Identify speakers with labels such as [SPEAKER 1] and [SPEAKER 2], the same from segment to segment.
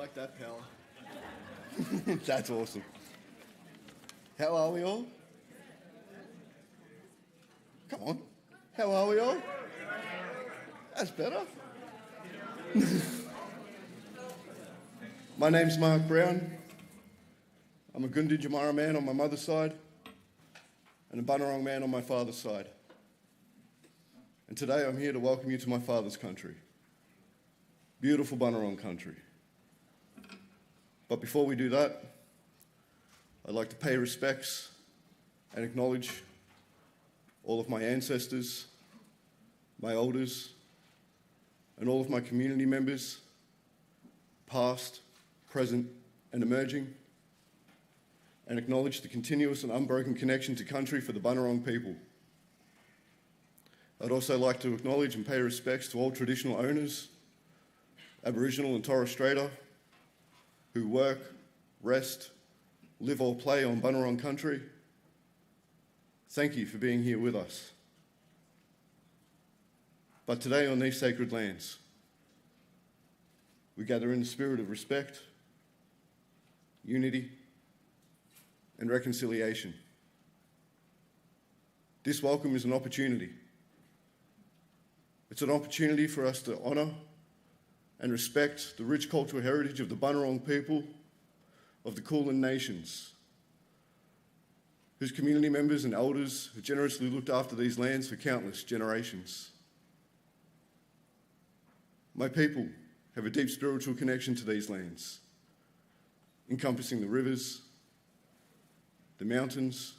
[SPEAKER 1] like that, pal. That's awesome. How are we all? Come on. How are we all? That's better. My name's Mark Brown. I'm a Gunditj Jamara man on my mother's side and a Bunurong man on my father's side. And today I'm here to welcome you to my father's country. Beautiful Bunurong country. But before we do that, I'd like to pay respects and acknowledge all of my ancestors, my elders, and all of my community members, past, present, and emerging, and acknowledge the continuous and unbroken connection to country for the Bunurong people. I'd also like to acknowledge and pay respects to all traditional owners, Aboriginal and Torres Straiter, who work, rest, live or play on Bunurong country. Thank you for being here with us. But today on these sacred lands, we gather in the spirit of respect, unity, and reconciliation. This welcome is an opportunity. It's an opportunity for us to honour and respect the rich cultural heritage of the Bunurong people of the Kulin Nations, whose community members and elders have generously looked after these lands for countless generations. My people have a deep spiritual connection to these lands, encompassing the rivers, the mountains,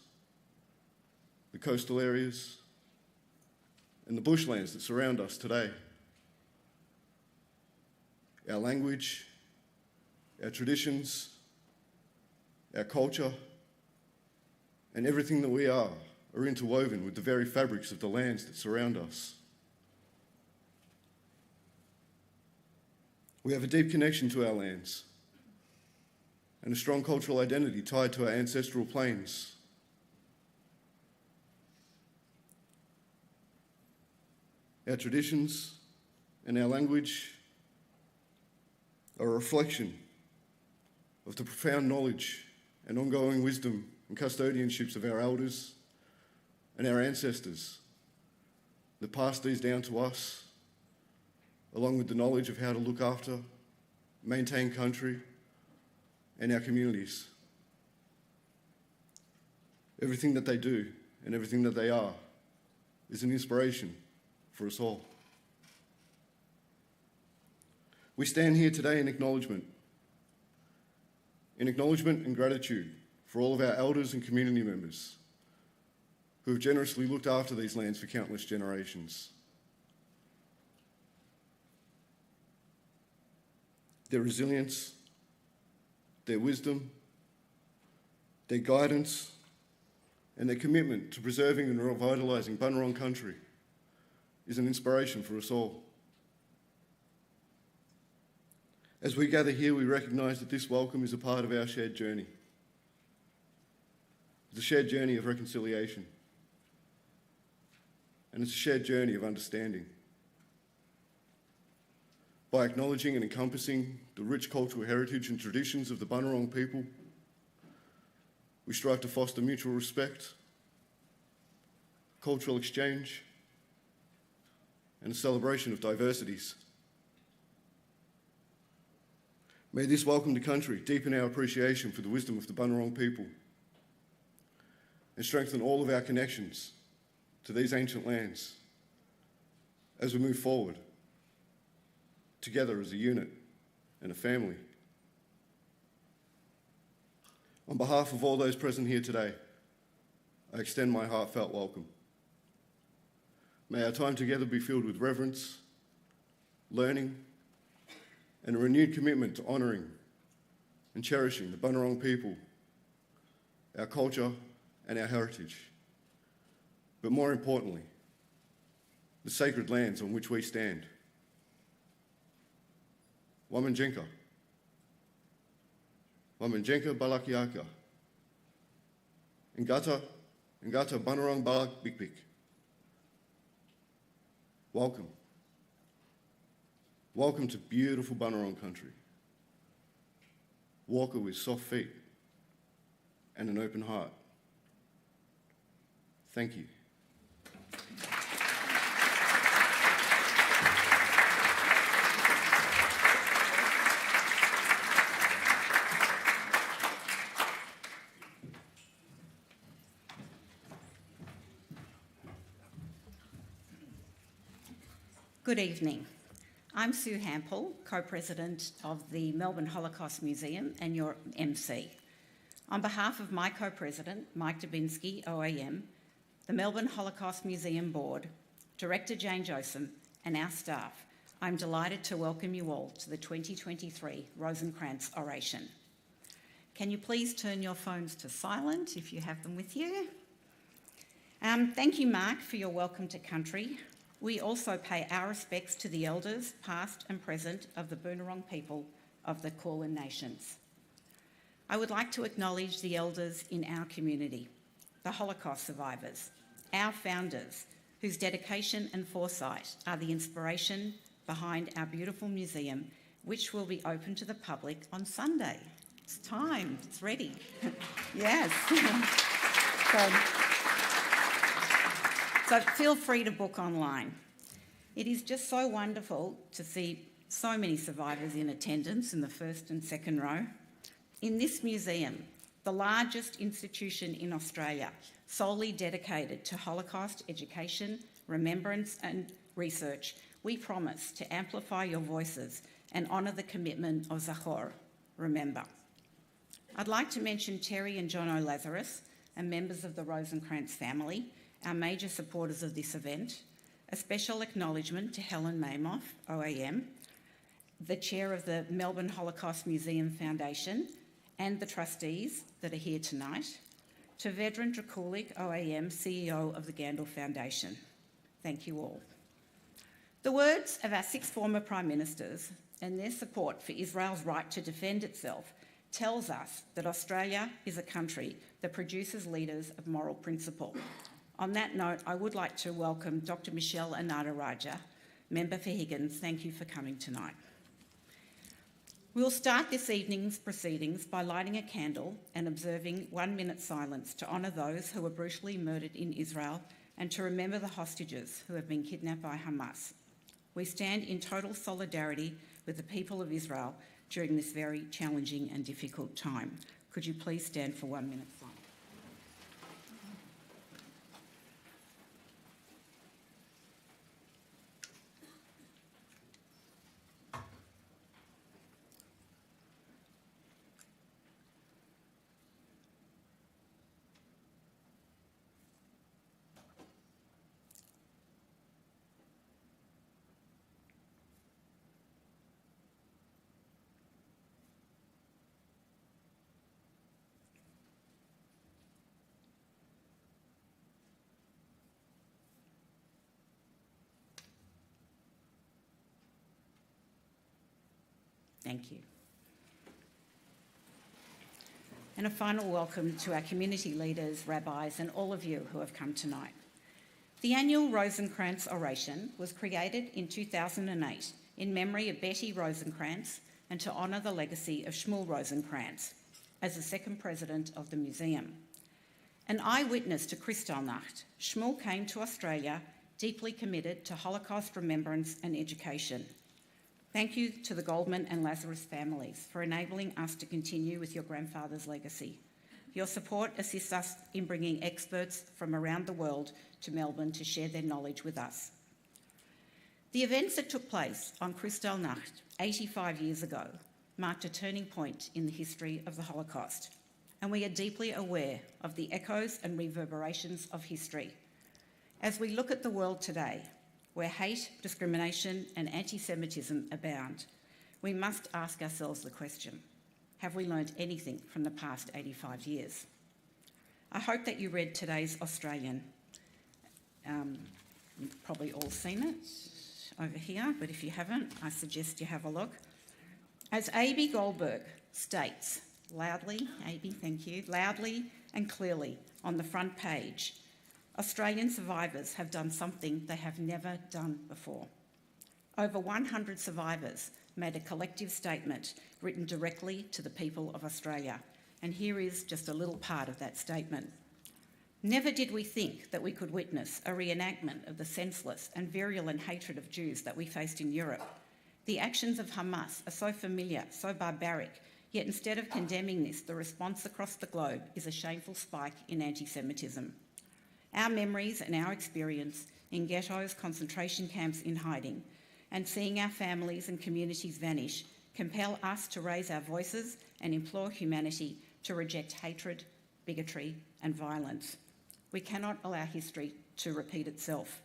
[SPEAKER 1] the coastal areas, and the bushlands that surround us today. Our language, our traditions, our culture, and everything that we are interwoven with the very fabrics of the lands that surround us. We have a deep connection to our lands and a strong cultural identity tied to our ancestral plains. Our traditions and our language are a reflection of the profound knowledge and ongoing wisdom and custodianships of our elders and our ancestors that passed these down to us, along with the knowledge of how to look after, maintain country and our communities. Everything that they do and everything that they are is an inspiration for us all. We stand here today in acknowledgement and gratitude for all of our elders and community members who have generously looked after these lands for countless generations. Their resilience, their wisdom, their guidance, and their commitment to preserving and revitalising Bunurong country is an inspiration for us all. As we gather here, we recognise that this welcome is a part of our shared journey. It's a shared journey of reconciliation. And it's a shared journey of understanding. By acknowledging and encompassing the rich cultural heritage and traditions of the Bunurong people, we strive to foster mutual respect, cultural exchange, and a celebration of diversities. May this welcome to country deepen our appreciation for the wisdom of the Bunurong people and strengthen all of our connections to these ancient lands as we move forward together as a unit and a family. On behalf of all those present here today, I extend my heartfelt welcome. May our time together be filled with reverence, learning, and a renewed commitment to honouring and cherishing the Bunurong people, our culture and our heritage, but more importantly, the sacred lands on which we stand. Wamanjenka. Wamanjenka Balakiaka. Ngata Bunurong Balak Bikbik. Welcome. Welcome to beautiful Bunurong country. walker with soft feet and an open heart. Thank you.
[SPEAKER 2] Good evening. I'm Sue Hampel, co-president of the Melbourne Holocaust Museum and your MC. On behalf of my co-president, Mike Dubinsky, OAM, the Melbourne Holocaust Museum Board, Director Jane Joseph, and our staff, I'm delighted to welcome you all to the 2023 Rosenkranz Oration. Can you please turn your phones to silent if you have them with you? Thank you, Mark, for your welcome to country. We also pay our respects to the elders, past and present, of the Boonwurrung people of the Kulin Nations. I would like to acknowledge the elders in our community, the Holocaust survivors, our founders, whose dedication and foresight are the inspiration behind our beautiful museum, which will be open to the public on Sunday. It's time, it's ready. Yes. So feel free to book online. It is just so wonderful to see so many survivors in attendance in the first and second row. In this museum, the largest institution in Australia, solely dedicated to Holocaust education, remembrance and research, we promise to amplify your voices and honour the commitment of Zachor, remember. I'd like to mention Terry and John O'Lazarus and members of the Rosenkranz family, our major supporters of this event. A special acknowledgement to Helen Mamoff, OAM, the chair of the Melbourne Holocaust Museum Foundation, and the trustees that are here tonight. To Vedran Drakulic, OAM, CEO of the Gandel Foundation. Thank you all. The words of our 6 former Prime Ministers and their support for Israel's right to defend itself tells us that Australia is a country that produces leaders of moral principle. On that note, I would like to welcome Dr. Michelle Anada-Raja, Member for Higgins. Thank you for coming tonight. We'll start this evening's proceedings by lighting a candle and observing 1 minute silence to honour those who were brutally murdered in Israel and to remember the hostages who have been kidnapped by Hamas. We stand in total solidarity with the people of Israel during this very challenging and difficult time. Could you please stand for 1 minute silence? Thank you. And a final welcome to our community leaders, rabbis, and all of you who have come tonight. The annual Rosenkranz Oration was created in 2008 in memory of Betty Rosenkranz and to honour the legacy of Shmuel Rosenkranz as the second president of the museum. An eyewitness to Kristallnacht, Shmuel came to Australia deeply committed to Holocaust remembrance and education. Thank you to the Goldman and Lazarus families for enabling us to continue with your grandfather's legacy. Your support assists us in bringing experts from around the world to Melbourne to share their knowledge with us. The events that took place on Kristallnacht 85 years ago marked a turning point in the history of the Holocaust, and we are deeply aware of the echoes and reverberations of history. As we look at the world today, where hate, discrimination and antisemitism abound, we must ask ourselves the question, have we learned anything from the past 85 years? I hope that you read today's Australian. You've probably all seen it over here, but if you haven't, I suggest you have a look. As A.B. Goldberg states, loudly, A.B., thank you, loudly and clearly on the front page, Australian survivors have done something they have never done before. Over 100 survivors made a collective statement written directly to the people of Australia. And here is just a little part of that statement. Never did we think that we could witness a reenactment of the senseless and virulent hatred of Jews that we faced in Europe. The actions of Hamas are so familiar, so barbaric, yet instead of condemning this, the response across the globe is a shameful spike in anti-Semitism. Our memories and our experience in ghettos, concentration camps in hiding, and seeing our families and communities vanish compel us to raise our voices and implore humanity to reject hatred, bigotry, and violence. We cannot allow history to repeat itself.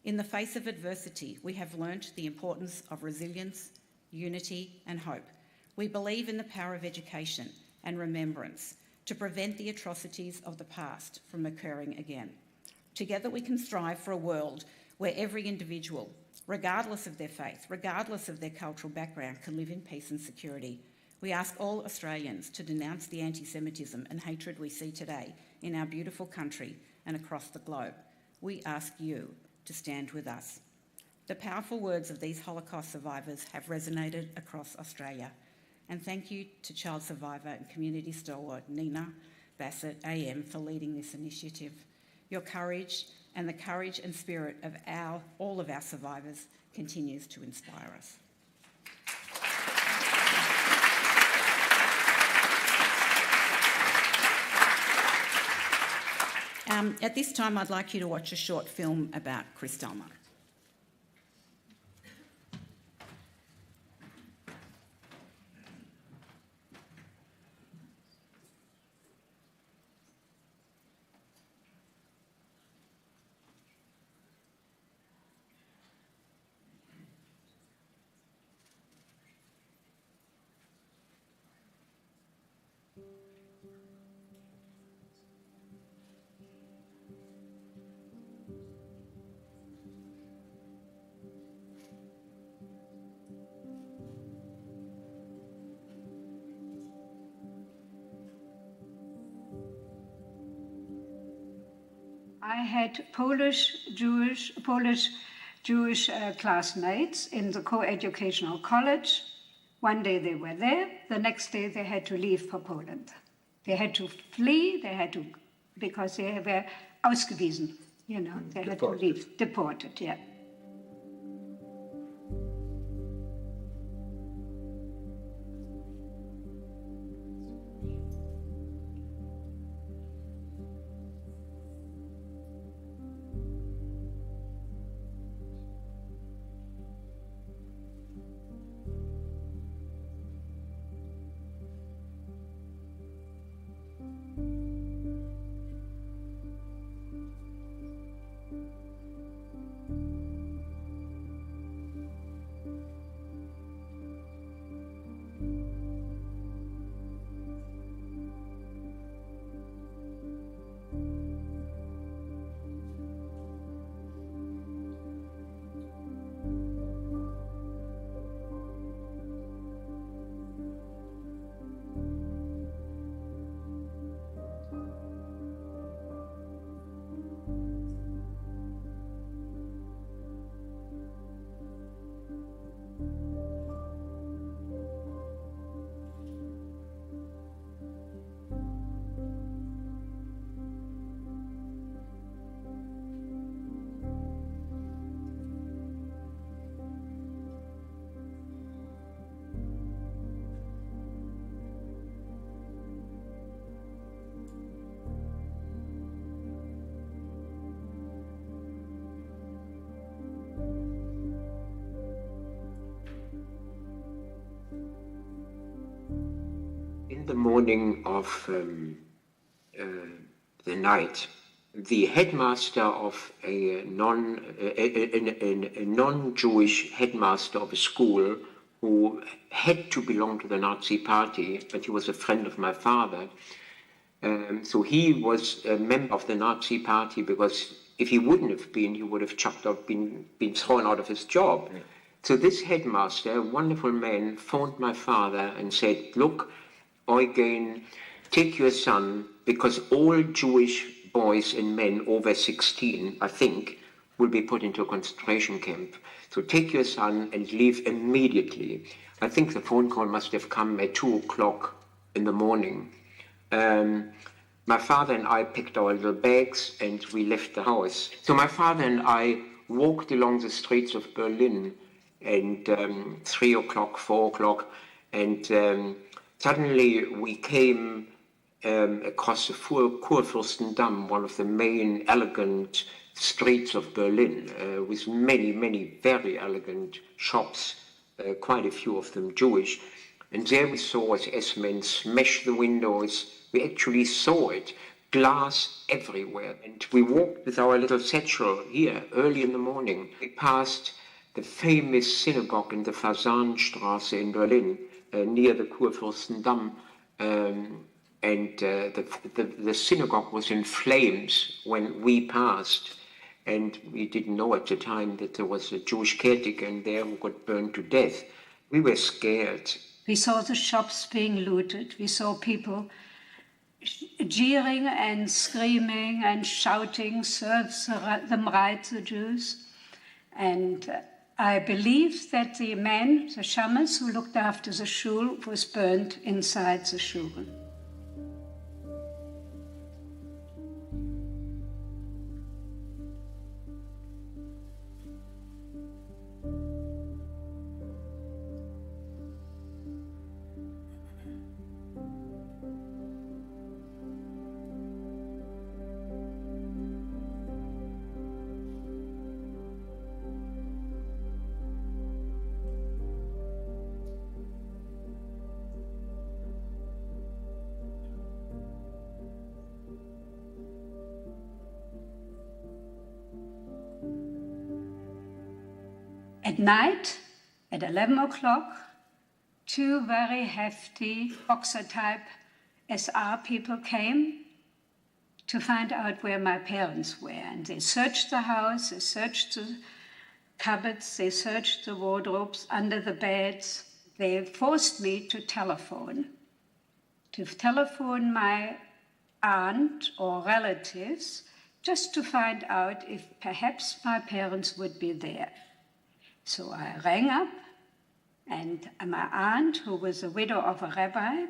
[SPEAKER 2] In the face of adversity, we have learnt the importance of resilience, unity, and hope. We believe in the power of education and remembrance to prevent the atrocities of the past from occurring again. Together we can strive for a world where every individual, regardless of their faith, regardless of their cultural background, can live in peace and security. We ask all Australians to denounce the anti-Semitism and hatred we see today in our beautiful country and across the globe. We ask you to stand with us. The powerful words of these Holocaust survivors have resonated across Australia. And thank you to child survivor and community stalwart Nina Bassett AM for leading this initiative. Your courage and the courage and spirit of all of our survivors continues to inspire us. At this time, I'd like you to watch a short film about Kristallnacht.
[SPEAKER 3] I had Polish Jewish classmates in the co-educational college. One day they were there, the next day they had to leave for Poland. They had to flee, because they were ausgewiesen, they had to leave, deported, yeah.
[SPEAKER 4] In the morning of the night, the headmaster of a non-Jewish headmaster of a school who had to belong to the Nazi party, but he was a friend of my father. So he was a member of the Nazi party because if he wouldn't have been, he would have been thrown out of his job. Yeah. So this headmaster, a wonderful man, phoned my father and said, "Look, Eugen, take your son, because all Jewish boys and men over 16, I think, will be put into a concentration camp. So take your son and leave immediately. I think the phone call must have come at 2 o'clock in the morning. My father and I picked our little bags and we left the house. So my father and I walked along the streets of Berlin, and 3 o'clock, 4 o'clock, and suddenly we came across the Kurfürstendamm, one of the main elegant streets of Berlin, with many, many very elegant shops, quite a few of them Jewish. And there we saw as men smashed the windows. We actually saw it, glass everywhere. And we walked with our little satchel here early in the morning. We passed the famous synagogue in the Fasanstraße in Berlin, near the Kurfürstendamm. And the synagogue was in flames when we passed. And we didn't know at the time that there was a Jewish caretaker in there who got burned to death. We were scared.
[SPEAKER 3] We saw the shops being looted. We saw people jeering and screaming and shouting, serve them right, the Jews. And I believe that the man, the shamus who looked after the shul, was burned inside the shul. At night, at 11 o'clock, 2 very hefty boxer-type SR people came to find out where my parents were. And they searched the house, they searched the cupboards, they searched the wardrobes, under the beds. They forced me to telephone my aunt or relatives, just to find out if perhaps my parents would be there. So I rang up, and my aunt, who was the widow of a rabbi,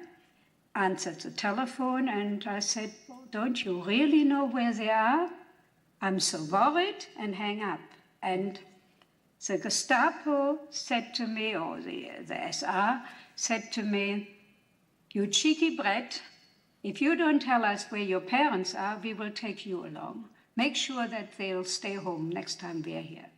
[SPEAKER 3] answered the telephone, and I said, "Oh, don't you really know where they are? I'm so worried," and hang up. And the Gestapo said to me, or the SR said to me, "You cheeky brat, if you don't tell us where your parents are, we will take you along. Make sure that they'll stay home next time we're here."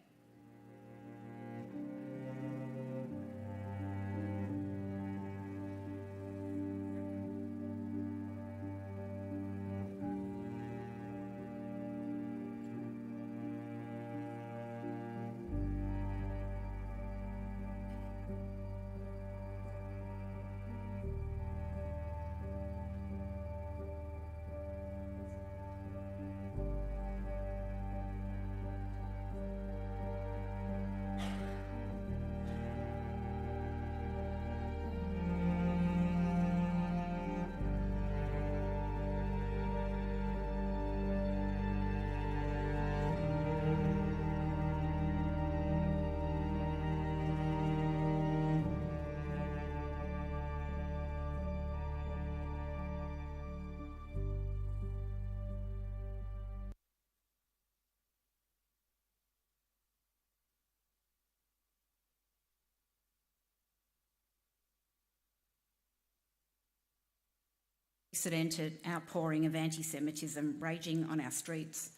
[SPEAKER 2] Unprecedented outpouring of anti-Semitism raging on our streets,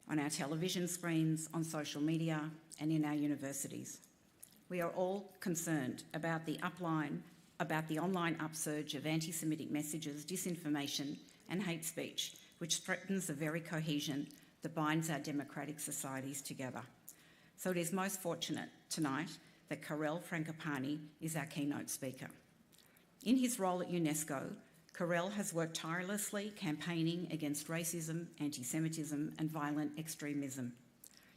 [SPEAKER 2] on our television screens, on social media, and in our universities. We are all concerned about the online upsurge of anti-Semitic messages, disinformation, and hate speech, which threatens the very cohesion that binds our democratic societies together. So it is most fortunate tonight that Karel Fracapane is our keynote speaker. In his role at UNESCO, Karel has worked tirelessly campaigning against racism, anti-Semitism, and violent extremism.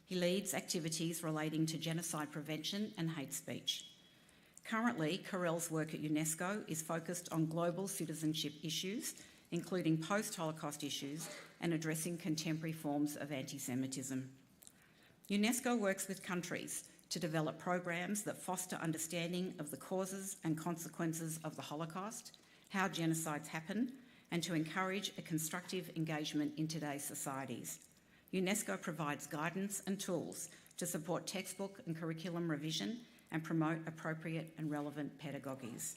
[SPEAKER 2] He leads activities relating to genocide prevention and hate speech. Currently, Karel's work at UNESCO is focused on global citizenship issues, including post-Holocaust issues and addressing contemporary forms of anti-Semitism. UNESCO works with countries to develop programs that foster understanding of the causes and consequences of the Holocaust, how genocides happen, and to encourage a constructive engagement in today's societies. UNESCO provides guidance and tools to support textbook and curriculum revision and promote appropriate and relevant pedagogies.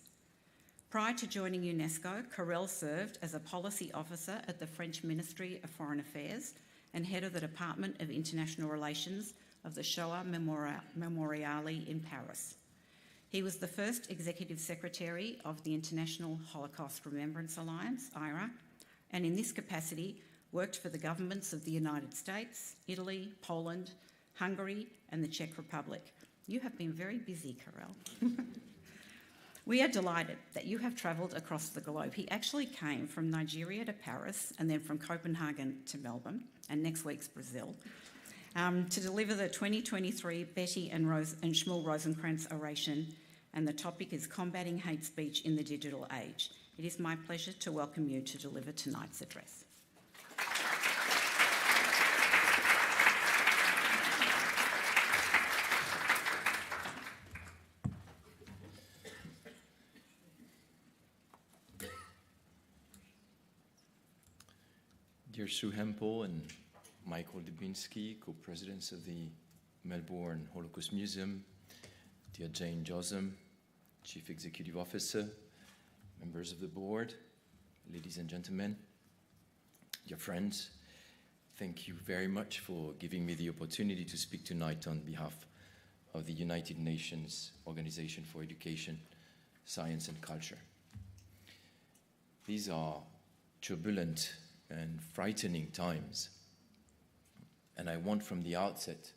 [SPEAKER 2] Prior to joining UNESCO, Karel served as a policy officer at the French Ministry of Foreign Affairs and head of the Department of International Relations of the Shoah Memoriale in Paris. He was the first executive secretary of the International Holocaust Remembrance Alliance, IRA, and in this capacity worked for the governments of the United States, Italy, Poland, Hungary, and the Czech Republic. You have been very busy, Karel. We are delighted that you have travelled across the globe. He actually came from Nigeria to Paris and then from Copenhagen to Melbourne, and next week's Brazil, to deliver the 2023 Betty and Shmuel Rosenkranz Oration, and the topic is Combating Hate Speech in the Digital Age. It is my pleasure to welcome you to deliver tonight's address.
[SPEAKER 5] Dear Sue Hempel and Michael Dubinsky, co-presidents of the Melbourne Holocaust Museum, dear Jane Josom, Chief Executive Officer, members of the board, ladies and gentlemen, dear friends, thank you very much for giving me the opportunity to speak tonight on behalf of the United Nations Organization for Education, Science and Culture. These are turbulent and frightening times, and I want from the outset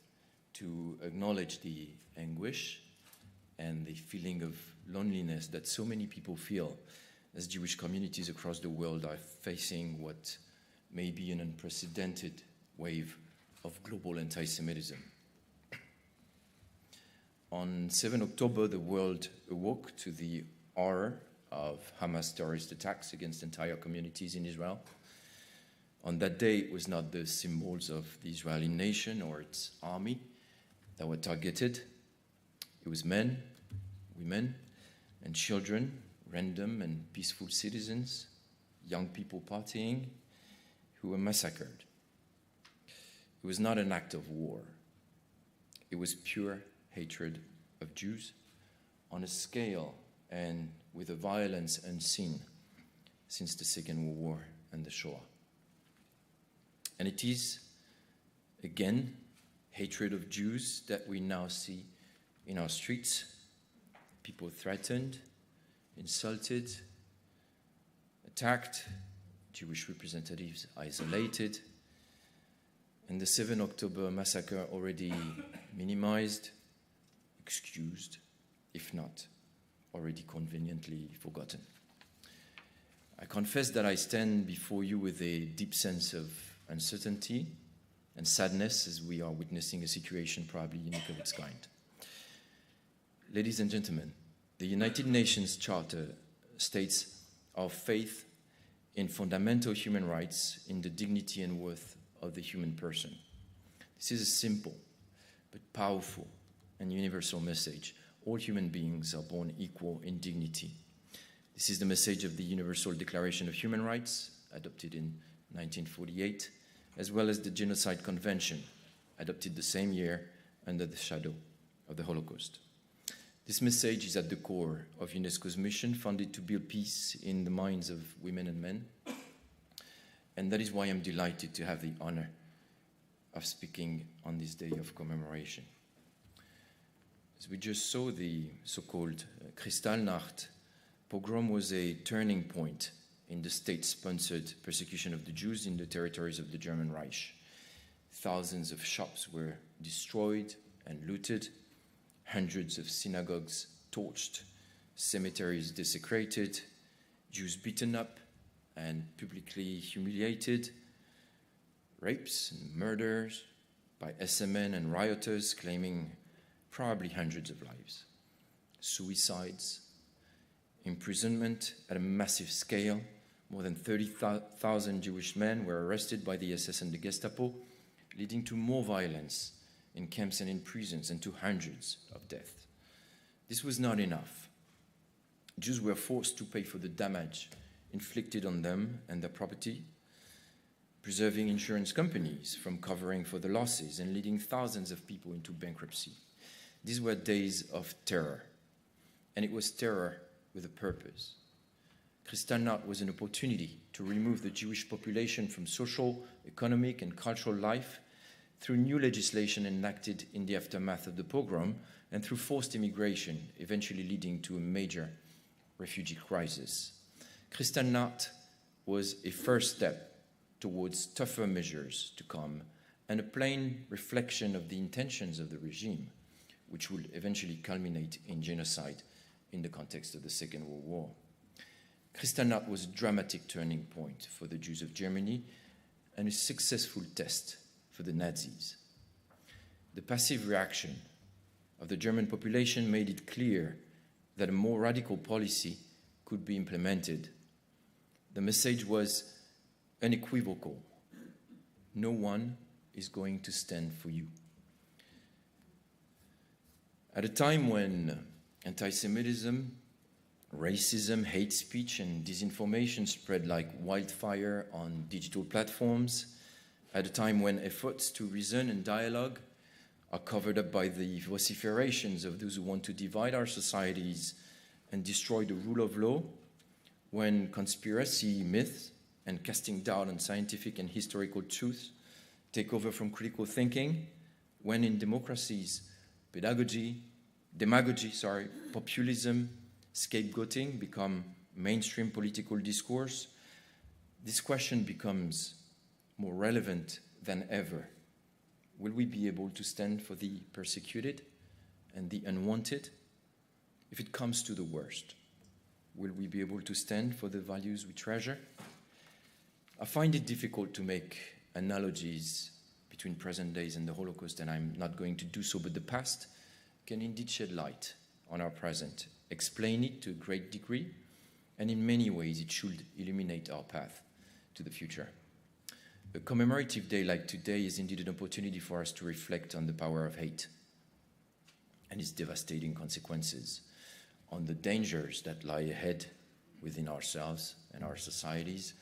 [SPEAKER 5] to acknowledge the anguish and the feeling of loneliness that so many people feel as Jewish communities across the world are facing what may be an unprecedented wave of global anti-Semitism. On 7 October, the world awoke to the horror of Hamas terrorist attacks against entire communities in Israel. On that day, it was not the symbols of the Israeli nation or its army that were targeted. It was men, women, and children, random and peaceful citizens, young people partying, who were massacred. It was not an act of war. It was pure hatred of Jews on a scale and with a violence unseen since the Second World War and the Shoah. And it is, again, hatred of Jews that we now see in our streets. People threatened, insulted, attacked, Jewish representatives isolated, and the 7 October massacre already minimized, excused, if not already conveniently forgotten. I confess that I stand before you with a deep sense of uncertainty and sadness as we are witnessing a situation probably unique of its kind. Ladies and gentlemen, the United Nations Charter states our faith in fundamental human rights, in the dignity and worth of the human person. This is a simple but powerful and universal message. All human beings are born equal in dignity. This is the message of the Universal Declaration of Human Rights, adopted in 1948, as well as the Genocide Convention, adopted the same year under the shadow of the Holocaust. This message is at the core of UNESCO's mission, founded to build peace in the minds of women and men. And that is why I'm delighted to have the honor of speaking on this day of commemoration. As we just saw, the so-called Kristallnacht pogrom was a turning point in the state-sponsored persecution of the Jews in the territories of the German Reich. Thousands of shops were destroyed and looted, hundreds of synagogues torched, cemeteries desecrated, Jews beaten up and publicly humiliated, rapes and murders by SMN and rioters claiming probably hundreds of lives, suicides, imprisonment at a massive scale. More than 30,000 Jewish men were arrested by the SS and the Gestapo, leading to more violence in camps and in prisons, and to hundreds of deaths. This was not enough. Jews were forced to pay for the damage inflicted on them and their property, preserving insurance companies from covering for the losses and leading thousands of people into bankruptcy. These were days of terror, and it was terror with a purpose. Kristallnacht was an opportunity to remove the Jewish population from social, economic, and cultural life through new legislation enacted in the aftermath of the pogrom and through forced immigration, eventually leading to a major refugee crisis. Kristallnacht was a first step towards tougher measures to come and a plain reflection of the intentions of the regime, which would eventually culminate in genocide in the context of the Second World War. Kristallnacht was a dramatic turning point for the Jews of Germany and a successful test for the Nazis. The passive reaction of the German population made it clear that a more radical policy could be implemented. The message was unequivocal. No one is going to stand for you. At a time when antisemitism, racism, hate speech, and disinformation spread like wildfire on digital platforms, at a time when efforts to reason and dialogue are covered up by the vociferations of those who want to divide our societies and destroy the rule of law, when conspiracy myths and casting doubt on scientific and historical truths take over from critical thinking, when in democracies demagogy, populism, scapegoating become mainstream political discourse, this question becomes more relevant than ever. Will we be able to stand for the persecuted and the unwanted? If it comes to the worst, will we be able to stand for the values we treasure? I find it difficult to make analogies between present days and the Holocaust, and I'm not going to do so, but the past can indeed shed light on our present, explain it to a great degree, and in many ways it should illuminate our path to the future. A commemorative day like today is indeed an opportunity for us to reflect on the power of hate and its devastating consequences, on the dangers that lie ahead within ourselves and our societies,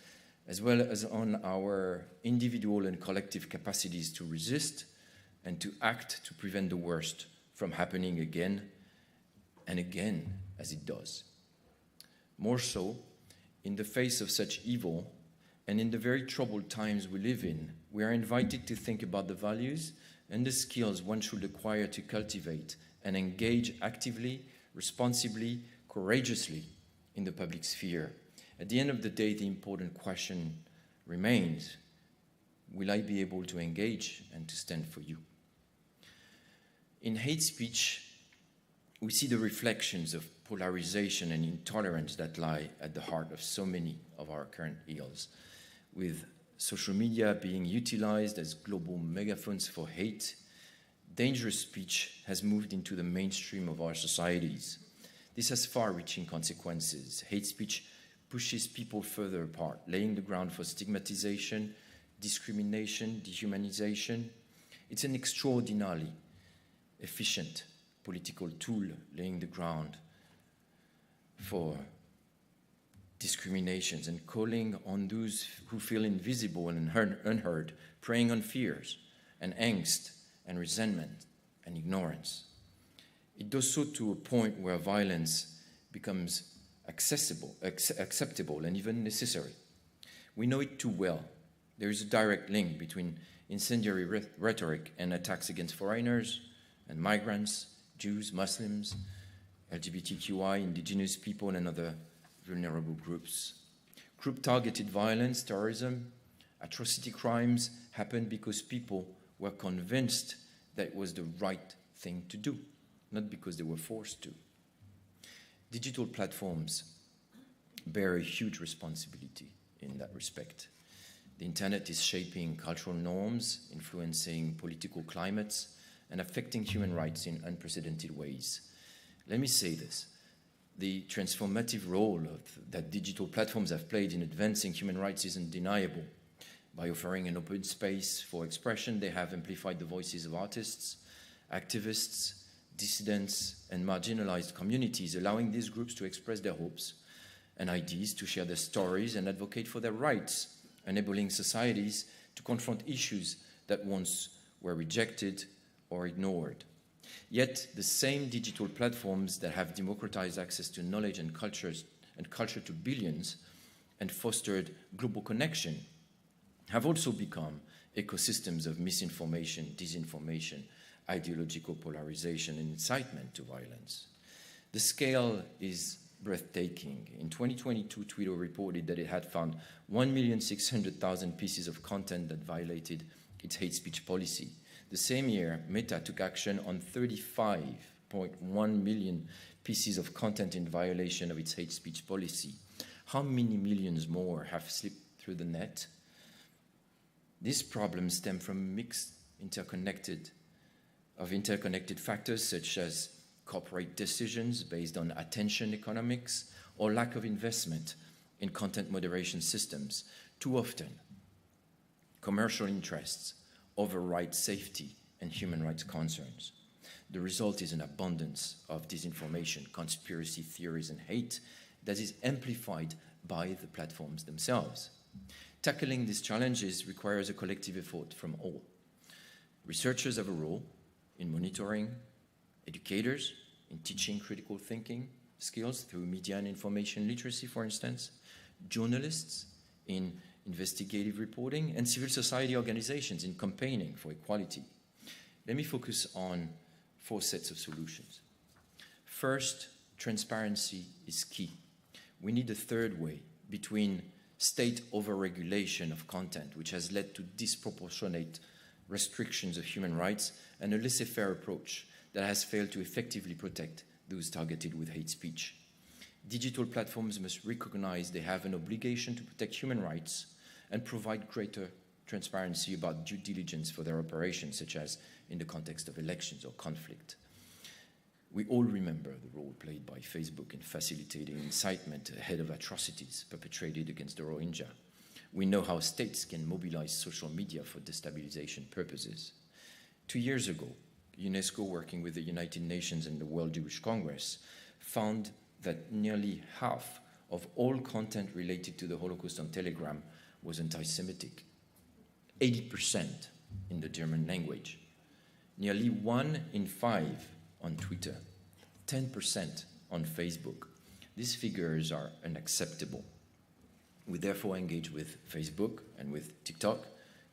[SPEAKER 5] as well as on our individual and collective capacities to resist and to act to prevent the worst from happening again and again as it does. More so, in the face of such evil and in the very troubled times we live in, we are invited to think about the values and the skills one should acquire to cultivate and engage actively, responsibly, courageously in the public sphere. At the end of the day, the important question remains, will I be able to engage and to stand for you? In hate speech, we see the reflections of polarization and intolerance that lie at the heart of so many of our current ills. With social media being utilized as global megaphones for hate, dangerous speech has moved into the mainstream of our societies. This has far-reaching consequences. Hate speech pushes people further apart, laying the ground for stigmatization, discrimination, dehumanization. It's an extraordinarily efficient political tool, laying the ground for discriminations and calling on those who feel invisible and unheard, preying on fears and angst and resentment and ignorance. It does so to a point where violence becomes acceptable and even necessary. We know it too well. There is a direct link between incendiary rhetoric and attacks against foreigners and migrants, Jews, Muslims, LGBTQI, indigenous people, and other vulnerable groups. Group-targeted violence, terrorism, atrocity crimes happened because people were convinced that it was the right thing to do, not because they were forced to. Digital platforms bear a huge responsibility in that respect. The internet is shaping cultural norms, influencing political climates, and affecting human rights in unprecedented ways. Let me say this. The transformative role that digital platforms have played in advancing human rights is undeniable. By offering an open space for expression, they have amplified the voices of artists, activists, dissidents, and marginalized communities, allowing these groups to express their hopes and ideas, to share their stories and advocate for their rights, enabling societies to confront issues that once were rejected or ignored. Yet the same digital platforms that have democratized access to knowledge and culture to billions and fostered global connection have also become ecosystems of misinformation, disinformation, ideological polarization, and incitement to violence. The scale is breathtaking. In 2022, Twitter reported that it had found 1,600,000 pieces of content that violated its hate speech policy. The same year, Meta took action on 35.1 million pieces of content in violation of its hate speech policy. How many millions more have slipped through the net? These problems stem from mixed interconnected factors such as corporate decisions based on attention economics or lack of investment in content moderation systems. Too often, commercial interests override safety and human rights concerns. The result is an abundance of disinformation, conspiracy theories, and hate that is amplified by the platforms themselves. Tackling these challenges requires a collective effort from all. Researchers have a role in monitoring, educators in teaching critical thinking skills through media and information literacy, for instance, journalists in investigative reporting, and civil society organizations in campaigning for equality. Let me focus on 4 sets of solutions. First, transparency is key. We need a third way between state overregulation of content, which has led to disproportionate restrictions of human rights, and a laissez-faire approach that has failed to effectively protect those targeted with hate speech. Digital platforms must recognize they have an obligation to protect human rights and provide greater transparency about due diligence for their operations, such as in the context of elections or conflict. We all remember the role played by Facebook in facilitating incitement ahead of atrocities perpetrated against the Rohingya. We know how states can mobilize social media for destabilization purposes. 2 years ago, UNESCO, working with the United Nations and the World Jewish Congress, found that nearly half of all content related to the Holocaust on Telegram was anti-Semitic, 80% in the German language, nearly 1 in 5 on Twitter, 10% on Facebook. These figures are unacceptable. We therefore engage with Facebook and with TikTok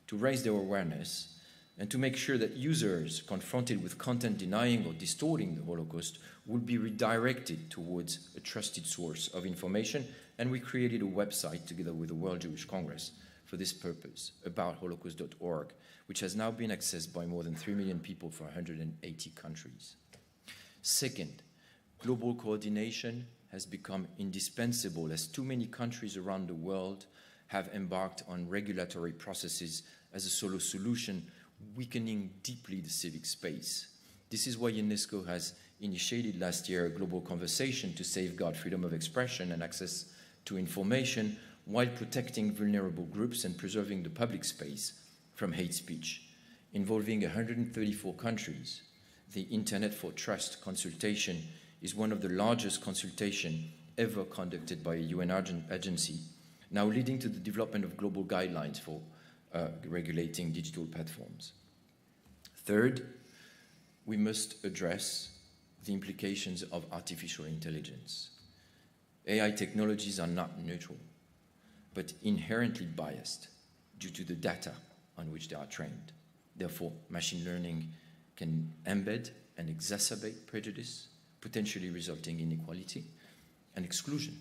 [SPEAKER 5] to raise their awareness and to make sure that users confronted with content denying or distorting the Holocaust will be redirected towards a trusted source of information. And we created a website together with the World Jewish Congress for this purpose, aboutholocaust.org, which has now been accessed by more than 3 million people from 180 countries. Second, global coordination has become indispensable as too many countries around the world have embarked on regulatory processes as a solo solution, weakening deeply the civic space. This is why UNESCO has initiated last year a global conversation to safeguard freedom of expression and access to information while protecting vulnerable groups and preserving the public space from hate speech. Involving 134 countries, the Internet for Trust consultation is one of the largest consultations ever conducted by a UN agency, now leading to the development of global guidelines for regulating digital platforms. Third, we must address the implications of artificial intelligence. AI technologies are not neutral, but inherently biased due to the data on which they are trained. Therefore, machine learning can embed and exacerbate prejudice, potentially resulting in inequality and exclusion.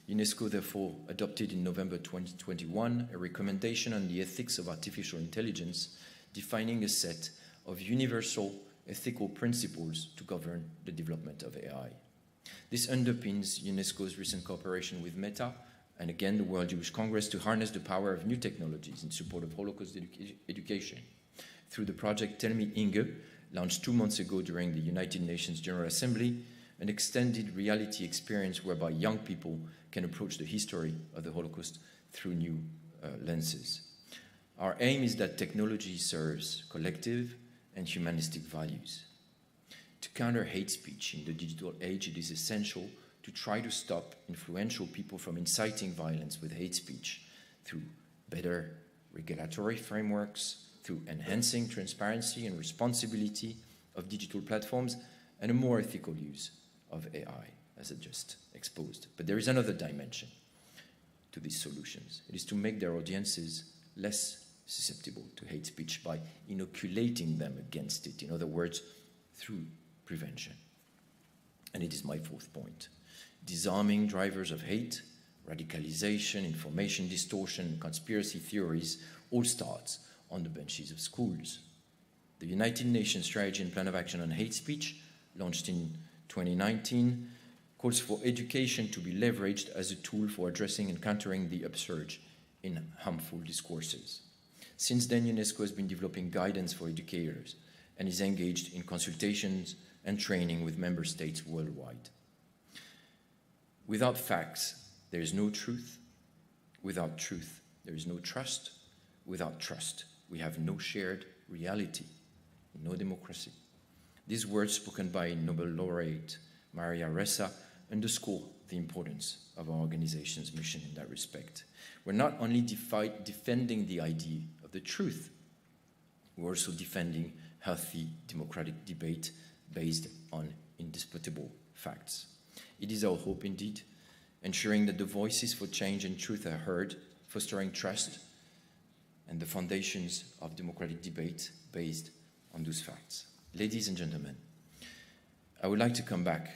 [SPEAKER 5] UNESCO therefore adopted in November 2021 a recommendation on the ethics of artificial intelligence, defining a set of universal ethical principles to govern the development of AI. This underpins UNESCO's recent cooperation with Meta and again the World Jewish Congress to harness the power of new technologies in support of Holocaust education. Through the project Tell Me Inge, launched 2 months ago during the United Nations General Assembly, an extended reality experience whereby young people can approach the history of the Holocaust through new lenses. Our aim is that technology serves collective and humanistic values. To counter hate speech in the digital age, it is essential to try to stop influential people from inciting violence with hate speech through better regulatory frameworks, through enhancing transparency and responsibility of digital platforms, and a more ethical use of AI, as I just exposed. But there is another dimension to these solutions. It is to make their audiences less susceptible to hate speech by inoculating them against it. In other words, through prevention. And it is my fourth point. Disarming drivers of hate, radicalization, information distortion, conspiracy theories all starts on the benches of schools. The United Nations Strategy and Plan of Action on Hate Speech, launched in 2019, calls for education to be leveraged as a tool for addressing and countering the upsurge in harmful discourses. Since then, UNESCO has been developing guidance for educators and is engaged in consultations and training with member states worldwide. Without facts, there is no truth. Without truth, there is no trust. Without trust, we have no shared reality, no democracy. These words spoken by Nobel laureate Maria Ressa underscore the importance of our organization's mission in that respect. We're not only defending the idea of the truth, we're also defending healthy democratic debate based on indisputable facts. It is our hope, indeed, ensuring that the voices for change and truth are heard, fostering trust and the foundations of democratic debate based on those facts. Ladies and gentlemen, I would like to come back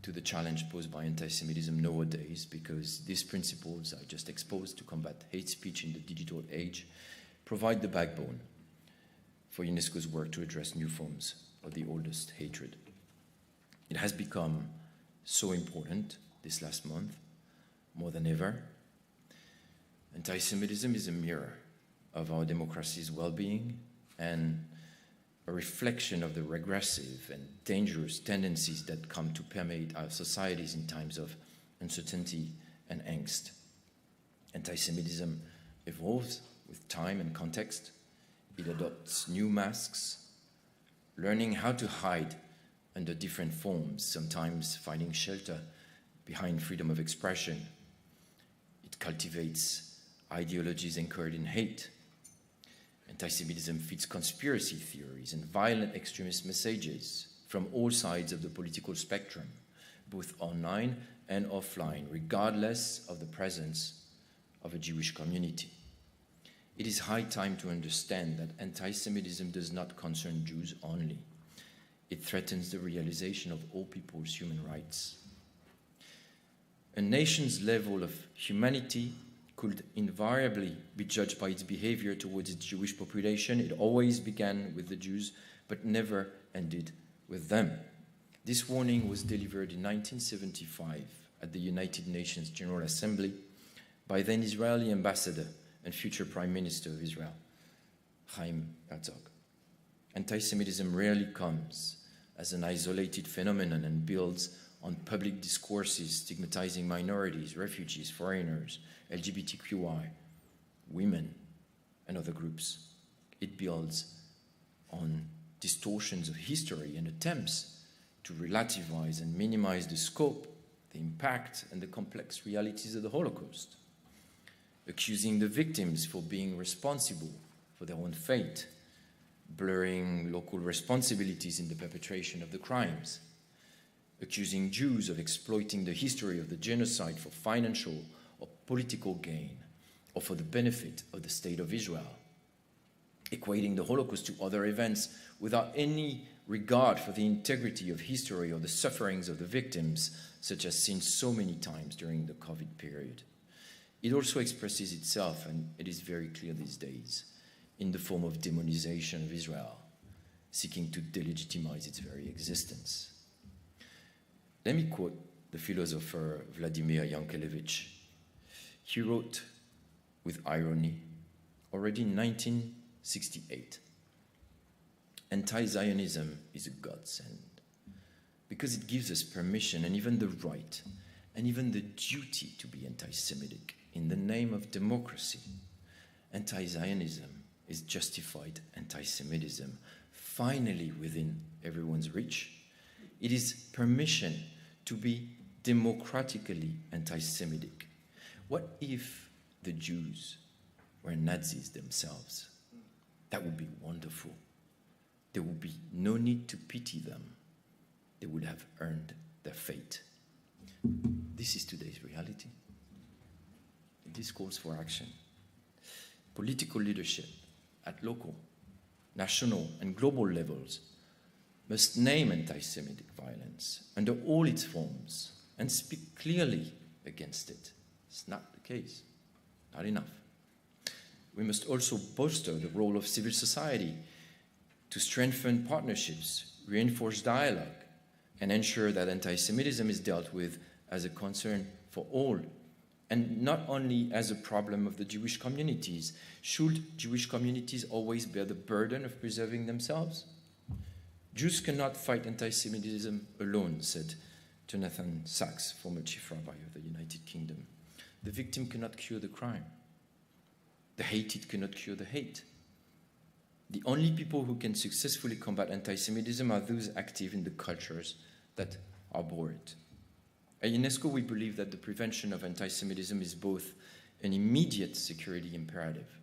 [SPEAKER 5] to the challenge posed by anti-Semitism nowadays, because these principles I just exposed to combat hate speech in the digital age provide the backbone for UNESCO's work to address new forms of the oldest hatred. It has become so important this last month, more than ever. Anti-Semitism is a mirror of our democracy's well-being and a reflection of the regressive and dangerous tendencies that come to permeate our societies in times of uncertainty and angst. Anti-Semitism evolves with time and context. It adopts new masks, learning how to hide under different forms, sometimes finding shelter behind freedom of expression. It cultivates ideologies anchored in hate. Anti-Semitism feeds conspiracy theories and violent extremist messages from all sides of the political spectrum, both online and offline, regardless of the presence of a Jewish community. It is high time to understand that anti-Semitism does not concern Jews only. It threatens the realization of all people's human rights. A nation's level of humanity could invariably be judged by its behavior towards its Jewish population. It always began with the Jews, but never ended with them. This warning was delivered in 1975 at the United Nations General Assembly by then Israeli ambassador and future Prime Minister of Israel, Chaim Herzog. Anti-Semitism rarely comes as an isolated phenomenon and builds on public discourses stigmatizing minorities, refugees, foreigners, LGBTQI, women, and other groups. It builds on distortions of history and attempts to relativize and minimize the scope, the impact, and the complex realities of the Holocaust, accusing the victims for being responsible for their own fate, blurring local responsibilities in the perpetration of the crimes, accusing Jews of exploiting the history of the genocide for financial or political gain, or for the benefit of the State of Israel, equating the Holocaust to other events without any regard for the integrity of history or the sufferings of the victims, such as seen so many times during the COVID period. It also expresses itself, and it is very clear these days, in the form of demonization of Israel, seeking to delegitimize its very existence. Let me quote the philosopher Vladimir Yankelevich. He wrote with irony already in 1968, anti-Zionism is a godsend because it gives us permission and even the right and even the duty to be anti-Semitic in the name of democracy. Anti-Zionism is justified anti-Semitism, finally within everyone's reach. It is permission to be democratically anti-Semitic. What if the Jews were Nazis themselves? That would be wonderful. There would be no need to pity them. They would have earned their fate. This is today's reality. This calls for action. Political leadership at local, national, and global levels must name anti-Semitic violence under all its forms and speak clearly against it. It's not the case. Not enough. We must also bolster the role of civil society to strengthen partnerships, reinforce dialogue, and ensure that anti-Semitism is dealt with as a concern for all, and not only as a problem of the Jewish communities. Should Jewish communities always bear the burden of preserving themselves? Jews cannot fight anti-Semitism alone, said Jonathan Sachs, former chief rabbi of the United Kingdom. The victim cannot cure the crime. The hated cannot cure the hate. The only people who can successfully combat anti-Semitism are those active in the cultures that abhor it. At UNESCO, we believe that the prevention of anti-Semitism is both an immediate security imperative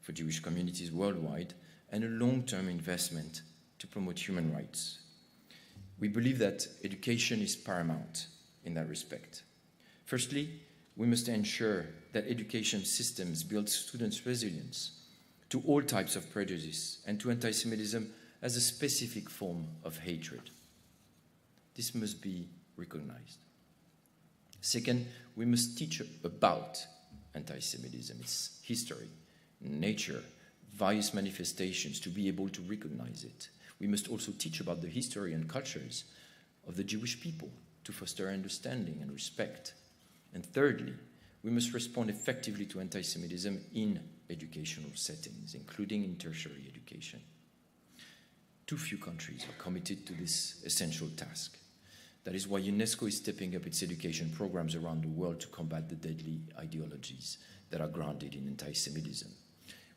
[SPEAKER 5] for Jewish communities worldwide and a long-term investment to promote human rights. We believe that education is paramount in that respect. Firstly, we must ensure that education systems build students' resilience to all types of prejudice and to anti-Semitism as a specific form of hatred. This must be recognized. Second, we must teach about anti-Semitism, its history, nature, various manifestations to be able to recognize it. We must also teach about the history and cultures of the Jewish people to foster understanding and respect. And thirdly, we must respond effectively to anti-Semitism in educational settings, including in tertiary education. Too few countries are committed to this essential task. That is why UNESCO is stepping up its education programs around the world to combat the deadly ideologies that are grounded in anti-Semitism.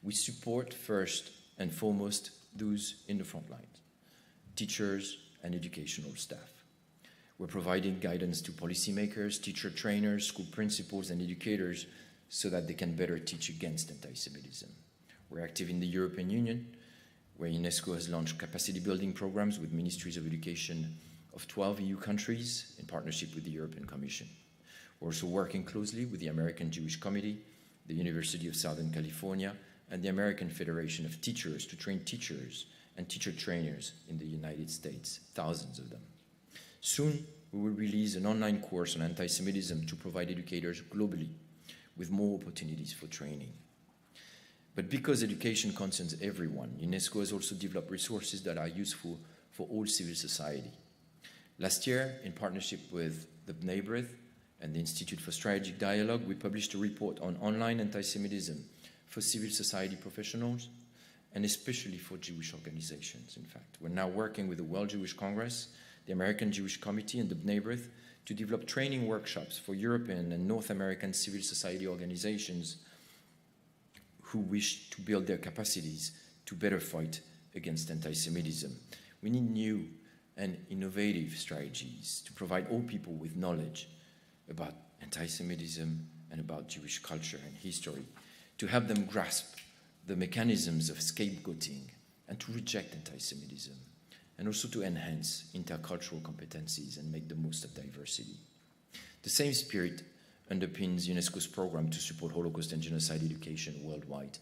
[SPEAKER 5] We support first and foremost those in the front lines, teachers and educational staff. We're providing guidance to policymakers, teacher trainers, school principals, and educators so that they can better teach against anti-Semitism. We're active in the European Union, where UNESCO has launched capacity building programs with ministries of education of 12 EU countries in partnership with the European Commission. We're also working closely with the American Jewish Committee, the University of Southern California, and the American Federation of Teachers to train teachers and teacher trainers in the United States, thousands of them. Soon, we will release an online course on anti-Semitism to provide educators globally with more opportunities for training. But because education concerns everyone, UNESCO has also developed resources that are useful for all civil society. Last year, in partnership with the B'nai B'rith and the Institute for Strategic Dialogue, we published a report on online anti-Semitism for civil society professionals and especially for Jewish organizations, in fact. We're now working with the World Jewish Congress, the American Jewish Committee, and the B'nai B'rith to develop training workshops for European and North American civil society organizations who wish to build their capacities to better fight against anti-Semitism. We need new and innovative strategies to provide all people with knowledge about anti-Semitism and about Jewish culture and history, to help them grasp the mechanisms of scapegoating and to reject anti-Semitism, and also to enhance intercultural competencies and make the most of diversity. The same spirit underpins UNESCO's program to support Holocaust and genocide education worldwide,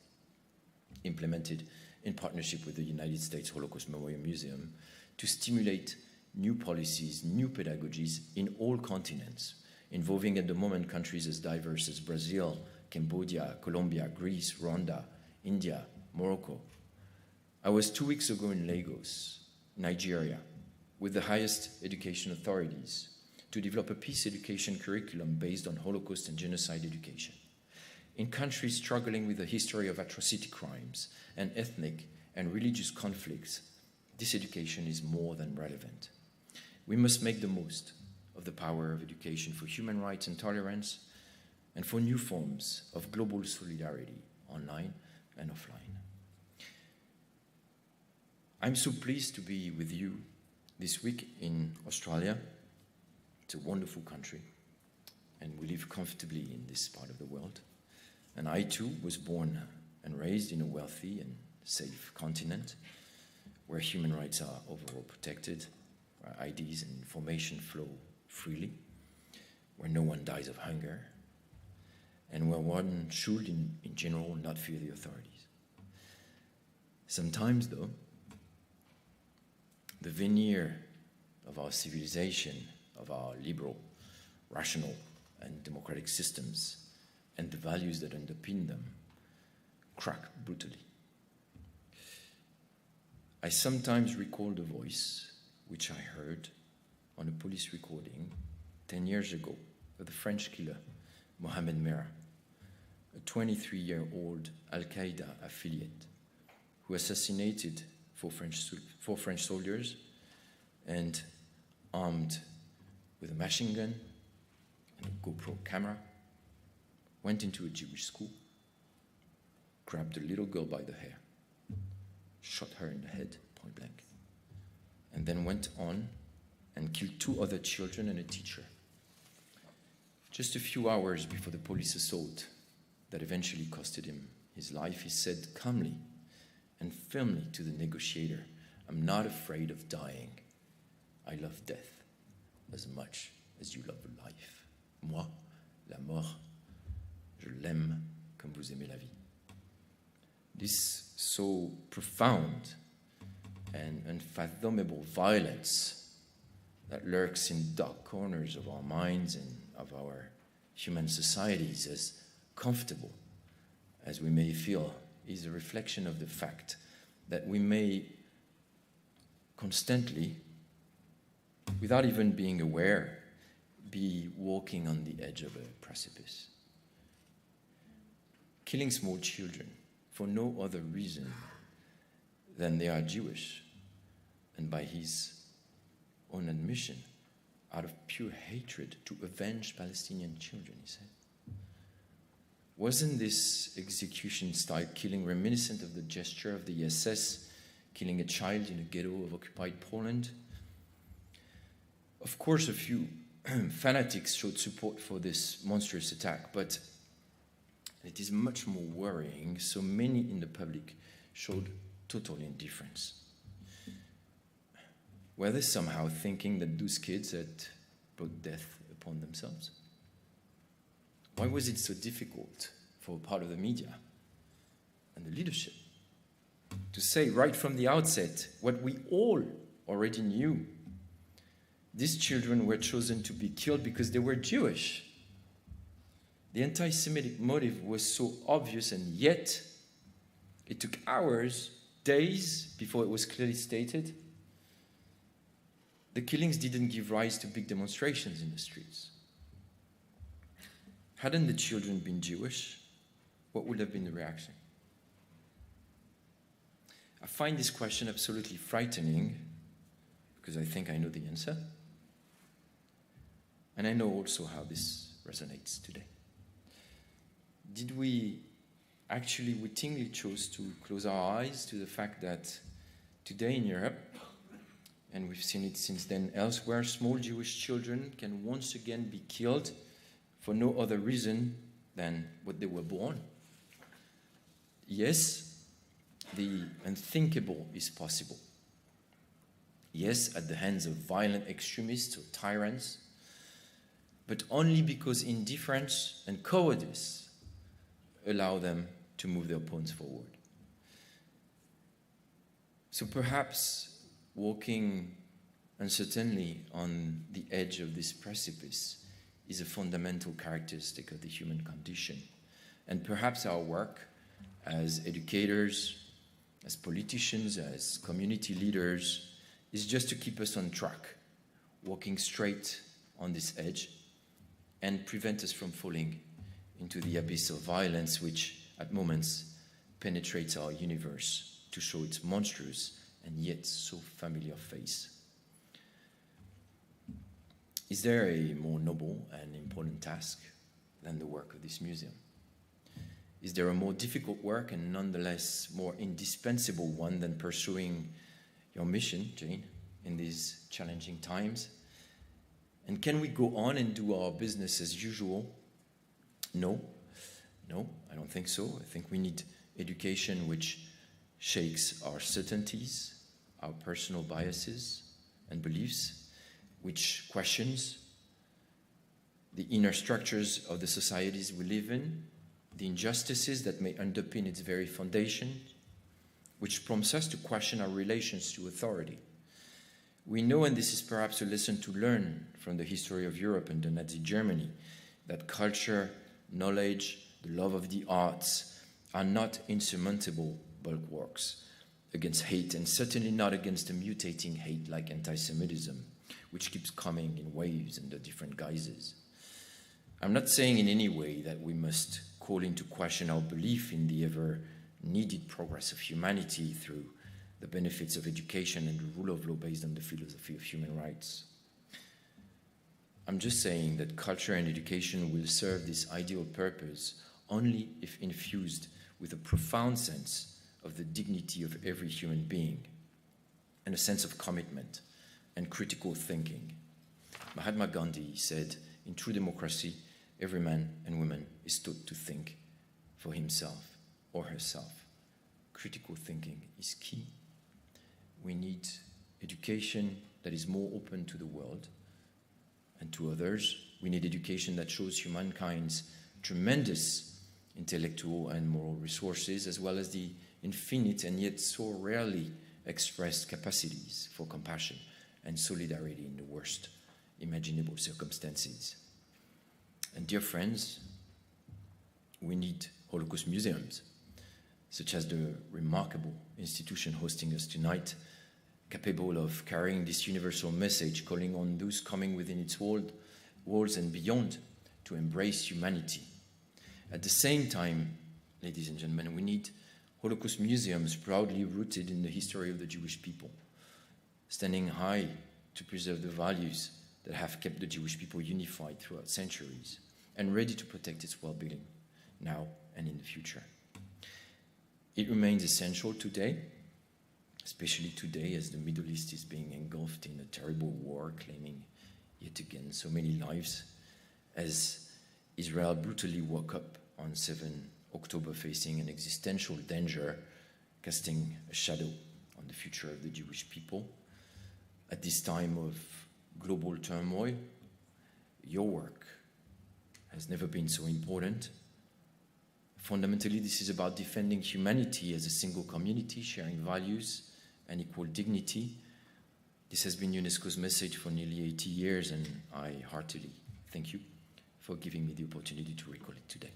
[SPEAKER 5] implemented in partnership with the United States Holocaust Memorial Museum, to stimulate new policies, new pedagogies in all continents, involving at the moment countries as diverse as Brazil, Cambodia, Colombia, Greece, Rwanda, India, Morocco. I was 2 weeks ago in Lagos, Nigeria, with the highest education authorities to develop a peace education curriculum based on Holocaust and genocide education. In countries struggling with a history of atrocity crimes and ethnic and religious conflicts, this education is more than relevant. We must make the most of the power of education for human rights and tolerance and for new forms of global solidarity, online and offline. I'm so pleased to be with you this week in Australia. It's a wonderful country, and we live comfortably in this part of the world. And I too was born and raised in a wealthy and safe continent where human rights are overall protected, where ideas and information flow freely, where no one dies of hunger, and where one should, in general, not fear the authorities. Sometimes, though, the veneer of our civilization, of our liberal, rational, and democratic systems, and the values that underpin them, crack brutally. I sometimes recall the voice which I heard on a police recording 10 years ago of the French killer, Mohamed Merah, a 23-year-old Al-Qaeda affiliate who assassinated four French soldiers and, armed with a machine gun and a GoPro camera, went into a Jewish school, grabbed a little girl by the hair, shot her in the head, point blank, and then went on and killed 2 other children and a teacher. Just a few hours before the police assault that eventually costed him his life, he said calmly and firmly to the negotiator, "I'm not afraid of dying. I love death as much as you love life. Moi, la mort, je l'aime comme vous aimez la vie." This so profound and unfathomable violence that lurks in dark corners of our minds and of our human societies, as comfortable as we may feel, is a reflection of the fact that we may constantly, without even being aware, be walking on the edge of a precipice. Killing small children for no other reason than they are Jewish, and by his own admission, out of pure hatred to avenge Palestinian children, he said. Wasn't this execution-style killing reminiscent of the gesture of the SS killing a child in a ghetto of occupied Poland? Of course, a few fanatics showed support for this monstrous attack, but it is much more worrying. So many in the public showed total indifference. Were they somehow thinking that those kids had brought death upon themselves? Why was it so difficult for part of the media and the leadership to say right from the outset what we all already knew? These children were chosen to be killed because they were Jewish. The anti-Semitic motive was so obvious, and yet it took hours, days, before it was clearly stated. The killings didn't give rise to big demonstrations in the streets. Hadn't the children been Jewish, what would have been the reaction? I find this question absolutely frightening because I think I know the answer. And I know also how this resonates today. Did we actually wittingly choose to close our eyes to the fact that today in Europe, and we've seen it since then elsewhere, small Jewish children can once again be killed for no other reason than what they were born? Yes, the unthinkable is possible. Yes, at the hands of violent extremists or tyrants, but only because indifference and cowardice allow them to move their opponents forward. So perhaps walking uncertainly on the edge of this precipice is a fundamental characteristic of the human condition. And perhaps our work as educators, as politicians, as community leaders, is just to keep us on track, walking straight on this edge, and prevent us from falling into the abyss of violence which, at moments, penetrates our universe to show its monstrous and yet so familiar face. Is there a more noble and important task than the work of this museum? Is there a more difficult work and nonetheless more indispensable one than pursuing your mission, Jane, in these challenging times? And can we go on and do our business as usual? No, I don't think so. I think we need education which shakes our certainties, our personal biases and beliefs, which questions the inner structures of the societies we live in, the injustices that may underpin its very foundation, which prompts us to question our relations to authority. We know, and this is perhaps a lesson to learn from the history of Europe and the Nazi Germany, that culture, knowledge, the love of the arts are not insurmountable bulwarks against hate, and certainly not against a mutating hate like antisemitism, which keeps coming in waves under different guises. I'm not saying in any way that we must call into question our belief in the ever-needed progress of humanity through the benefits of education and the rule of law based on the philosophy of human rights. I'm just saying that culture and education will serve this ideal purpose only if infused with a profound sense of the dignity of every human being and a sense of commitment and critical thinking. Mahatma Gandhi said, in true democracy, every man and woman is taught to think for himself or herself. Critical thinking is key. We need education that is more open to the world and to others. We need education that shows humankind's tremendous intellectual and moral resources, as well as the infinite and yet so rarely expressed capacities for compassion and solidarity in the worst imaginable circumstances. And dear friends, we need Holocaust museums, such as the remarkable institution hosting us tonight, capable of carrying this universal message, calling on those coming within its walls and beyond to embrace humanity. At the same time, ladies and gentlemen, we need Holocaust museums proudly rooted in the history of the Jewish people, standing high to preserve the values that have kept the Jewish people unified throughout centuries and ready to protect its well-being now and in the future. It remains essential today, especially today as the Middle East is being engulfed in a terrible war, claiming yet again so many lives, as Israel brutally woke up on 7 October facing an existential danger, casting a shadow on the future of the Jewish people. At this time of global turmoil, your work has never been so important. Fundamentally, this is about defending humanity as a single community, sharing values and equal dignity. This has been UNESCO's message for nearly 80 years, and I heartily thank you for giving me the opportunity to recall it today.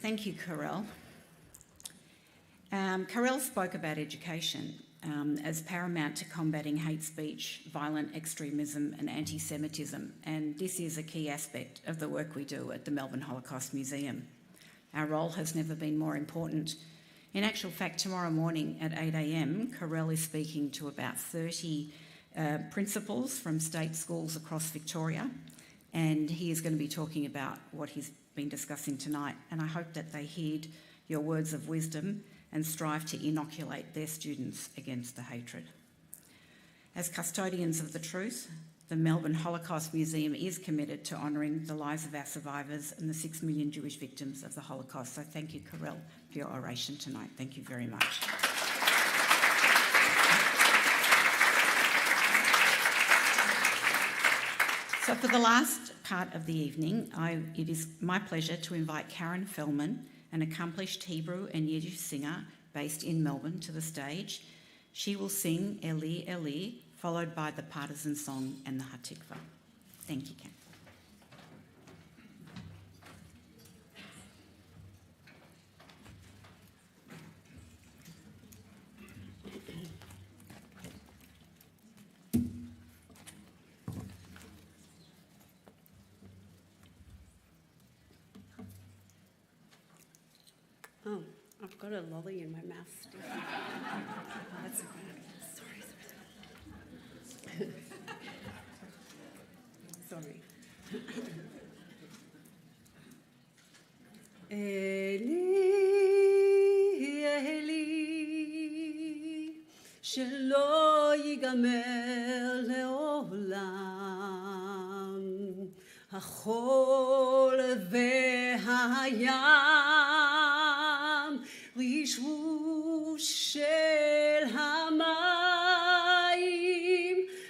[SPEAKER 2] Thank you, Karel. Karel spoke about education as paramount to combating hate speech, violent extremism and anti-Semitism, and this is a key aspect of the work we do at the Melbourne Holocaust Museum. Our role has never been more important. In actual fact, tomorrow morning at 8 a.m, Karel is speaking to about 30 principals from state schools across Victoria, and he is going to be talking about what he's been discussing tonight, and I hope that they heed your words of wisdom and strive to inoculate their students against the hatred. As custodians of the truth, the Melbourne Holocaust Museum is committed to honouring the lives of our survivors and the 6 million Jewish victims of the Holocaust. So thank you, Karel, for your oration tonight. Thank you very much. So for the last part of the evening, it is my pleasure to invite Karen Fellman, an accomplished Hebrew and Yiddish singer based in Melbourne, to the stage. She will sing Eli, Eli, followed by the partisan song and the Hatikva. Thank you, Karen.
[SPEAKER 6] I've got a lolly in my mouth still. Oh, that's okay. Sorry. Eli, שלא ייגמר לעולם, החול והים, רשרוש של המים,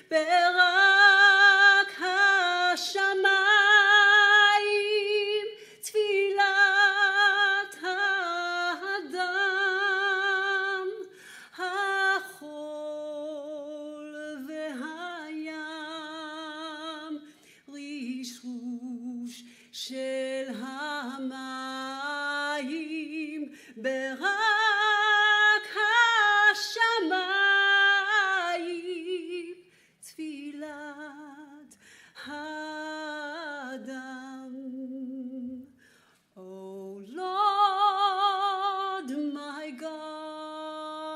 [SPEAKER 6] ברק השמיים, תפילת האדם, החול והים, רשרוש של המים, ברק השמיים, תפילת האדם. Oh Lord, my God,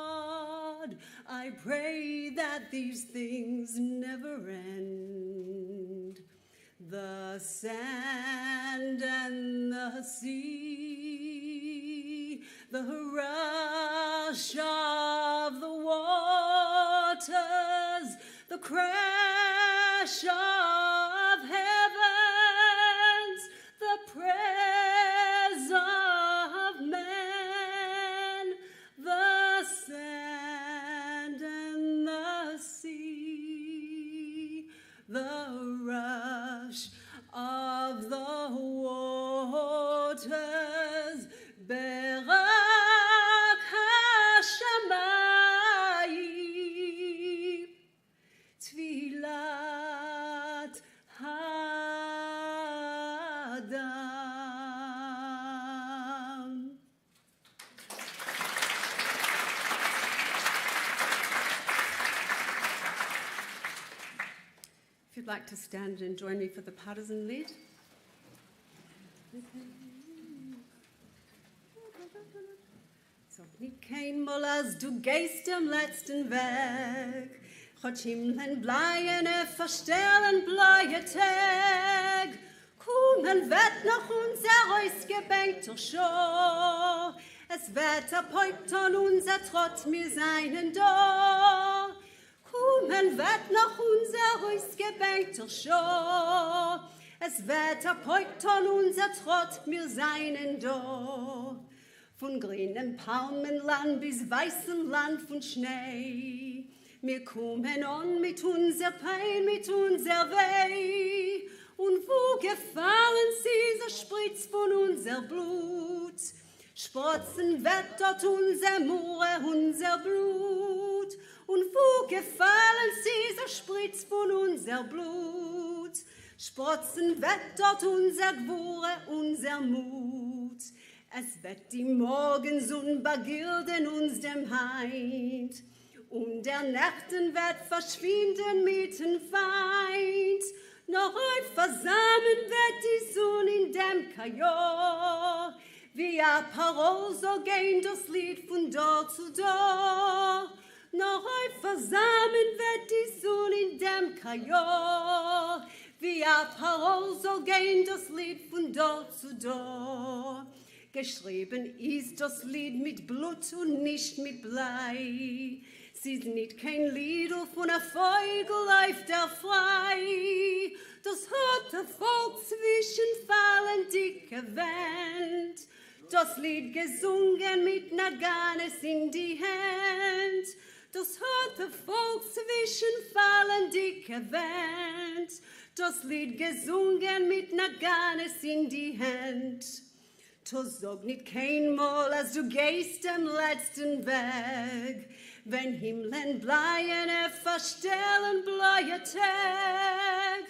[SPEAKER 6] I pray that these things never end. The sand and the sea, the rush of the waters, the crash of heavens, the prayers of men, the sand and the sea, the rush of the waters, ברק השמיים, תפילת האדם. If you'd like to stand and join me for the partisan lead. So niet kein Mal, als du gehst am letzten Weg, Gott Himmeln bleiene verstellen bleie Tag, kommen wird noch unser ausgebänkter Schor, es wird erpäupt an unser Trott mir seinen da, kommen wird noch unser ausgebänkter Schor, es wird erpäupt an unser Trott mir seinen da. Von grünem Palmenland bis weißem Land von Schnee. Wir kommen an mit unser Pein, mit unser Weh. Und wo gefallen sie, so spritzt von unser Blut. Sprotzen wird dort unser Moore, unser Blut. Und wo gefallen sie, so spritzt von unser Blut. Sprotzen wird dort unser Gwure, unser Mut. Es wird die Morgensonne begierden uns dem Heind, und der Nächten wird verschwinden mit dem Feind. Noch heut versammeln wird die Sonne in dem Kajor, wie a Parol so gehen das Lied von dort zu dort. Noch heut versammeln wird die Sonne in dem Kajor, wie a Parol so gehen das Lied von dort zu dort. Geschrieben ist das Lied mit Blut und nicht mit Blei. Es ist nicht kein Lied von einer Vogel läuft er frei. Das hat der Volk zwischen fallen dicke Wand. Das Lied gesungen mit Naganes in die Hand. Das hat der Volk zwischen fallen dicke Wand. Das Lied gesungen mit Naganes in die Hand. To sag nicht kein Mal, als du gehst am letzten Weg, wenn Himmeln bleien, verstellen bleie Tag.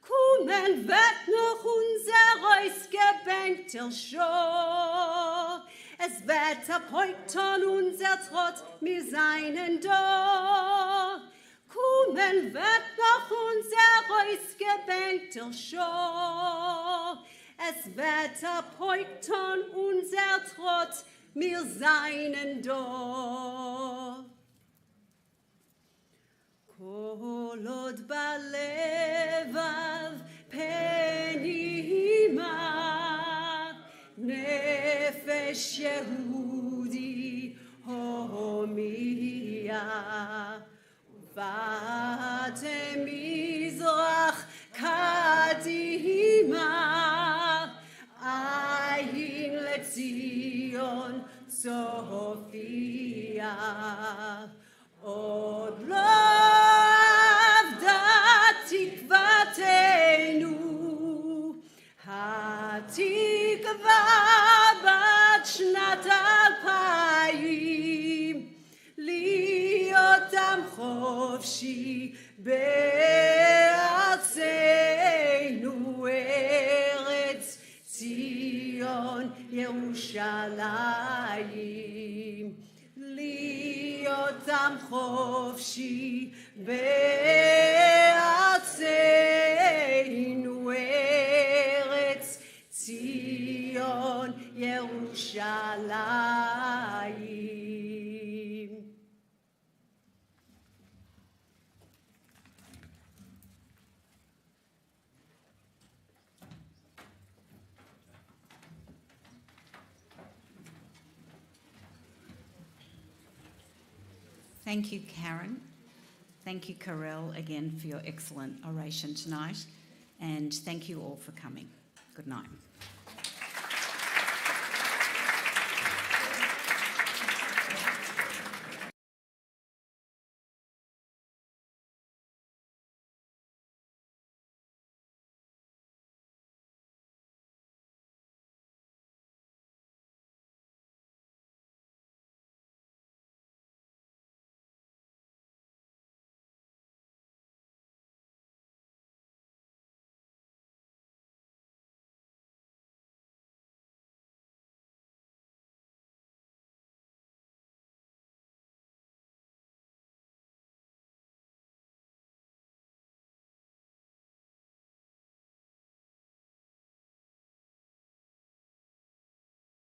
[SPEAKER 6] Kommen wird noch unser ausgebänkter Schor, es wird ab heute an unser Trott mir seinen da. Kommen wird noch unser ausgebänkter Schor, es wird ab heute an unser Trott mir seinen do. Kolot balevav penima, nefesh Yehudi homia, vate mizrach kadima, ayin lezion Sophia, od lo avda tikvatenu, התקווה בת שנת 2000, להיות עם חופשי בארצנו, ארץ ציון ירושלים. להיות עם חופשי בארצנו, ארץ ציון ירושלים.
[SPEAKER 2] Thank you, Karen. Thank you, Karel, again for your excellent oration tonight. And thank you all for coming. Good night.